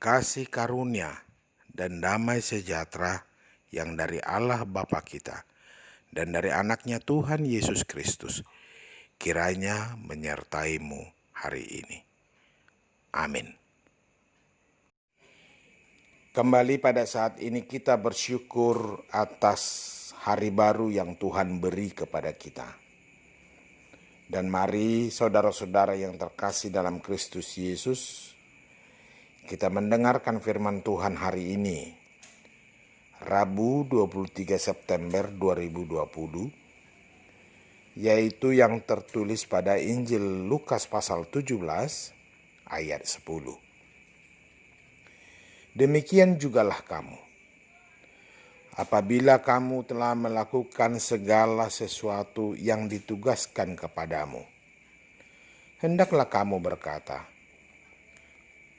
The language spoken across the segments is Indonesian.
kasih karunia, dan damai sejahtera yang dari Allah Bapa kita dan dari anaknya Tuhan Yesus Kristus kiranya menyertaimu hari ini. Amin. Kembali pada saat ini kita bersyukur atas hari baru yang Tuhan beri kepada kita. Dan mari saudara-saudara yang terkasih dalam Kristus Yesus, kita mendengarkan firman Tuhan hari ini, Rabu 23 September 2020, yaitu yang tertulis pada Injil Lukas pasal 17 ayat 10. Demikian jugalah kamu, apabila kamu telah melakukan segala sesuatu yang ditugaskan kepadamu, hendaklah kamu berkata,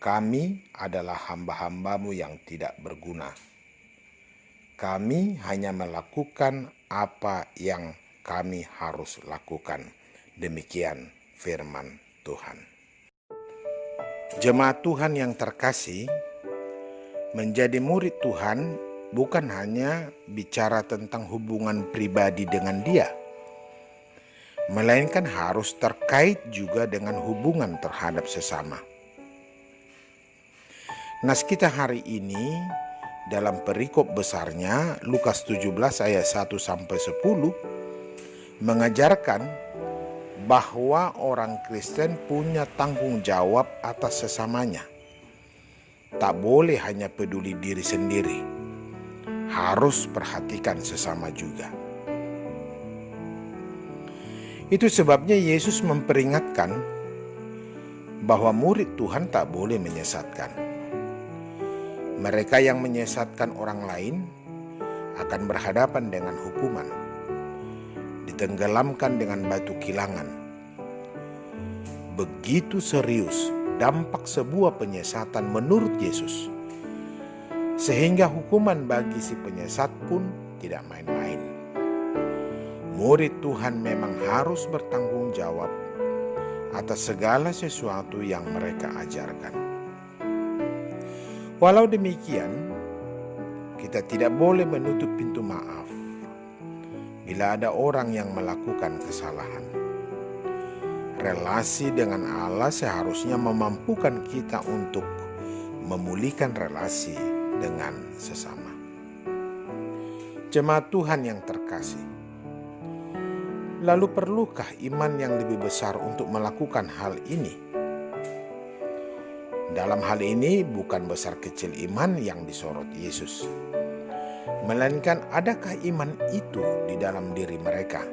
kami adalah hamba-hambamu yang tidak berguna. Kami hanya melakukan apa yang kami harus lakukan. Demikian firman Tuhan. Jemaat Tuhan yang terkasih, menjadi murid Tuhan bukan hanya bicara tentang hubungan pribadi dengan Dia, melainkan harus terkait juga dengan hubungan terhadap sesama. Nas kita hari ini dalam perikop besarnya Lukas 17 ayat 1-10 mengajarkan bahwa orang Kristen punya tanggung jawab atas sesamanya. Tak boleh hanya peduli diri sendiri, harus perhatikan sesama juga. Itu sebabnya Yesus memperingatkan bahwa murid Tuhan tak boleh menyesatkan. Mereka yang menyesatkan orang lain akan berhadapan dengan hukuman, ditenggelamkan dengan batu kilangan. Begitu serius dampak sebuah penyesatan menurut Yesus, sehingga hukuman bagi si penyesat pun tidak main-main. Murid Tuhan memang harus bertanggung jawab atas segala sesuatu yang mereka ajarkan. Walau demikian, kita tidak boleh menutup pintu maaf bila ada orang yang melakukan kesalahan. Relasi dengan Allah seharusnya memampukan kita untuk memulihkan relasi dengan sesama. Jemaat Tuhan yang terkasih, lalu perlukah iman yang lebih besar untuk melakukan hal ini? Dalam hal ini bukan besar kecil iman yang disorot Yesus, melainkan adakah iman itu di dalam diri mereka.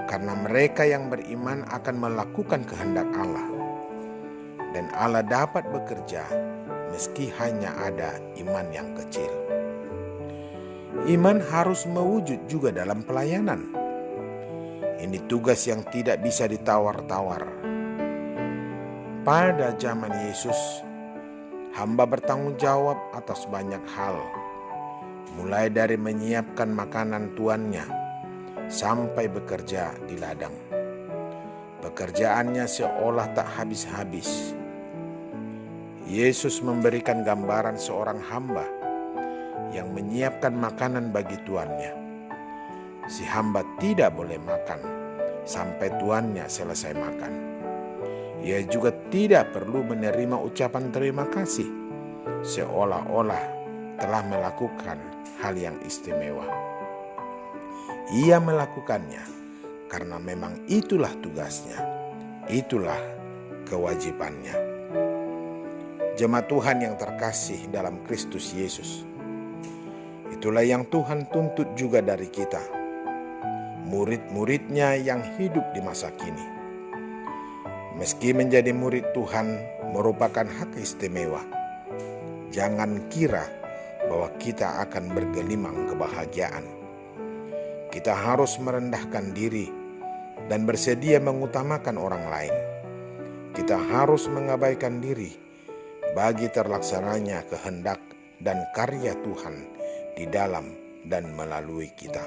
Karena mereka yang beriman akan melakukan kehendak Allah, dan Allah dapat bekerja meski hanya ada iman yang kecil. Iman harus mewujud juga dalam pelayanan. Ini tugas yang tidak bisa ditawar-tawar. Pada zaman Yesus, hamba bertanggung jawab atas banyak hal, mulai dari menyiapkan makanan tuannya sampai bekerja di ladang. Pekerjaannya seolah tak habis-habis. Yesus memberikan gambaran seorang hamba yang menyiapkan makanan bagi tuannya. Si hamba tidak boleh makan sampai tuannya selesai makan. Ia juga tidak perlu menerima ucapan terima kasih, seolah-olah telah melakukan hal yang istimewa. Ia melakukannya karena memang itulah tugasnya, itulah kewajibannya. Jemaat Tuhan yang terkasih dalam Kristus Yesus, itulah yang Tuhan tuntut juga dari kita, murid-muridnya yang hidup di masa kini. Meski menjadi murid Tuhan merupakan hak istimewa, jangan kira bahwa kita akan bergelimang kebahagiaan. Kita harus merendahkan diri dan bersedia mengutamakan orang lain. Kita harus mengabaikan diri bagi terlaksananya kehendak dan karya Tuhan di dalam dan melalui kita.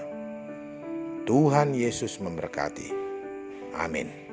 Tuhan Yesus memberkati. Amin.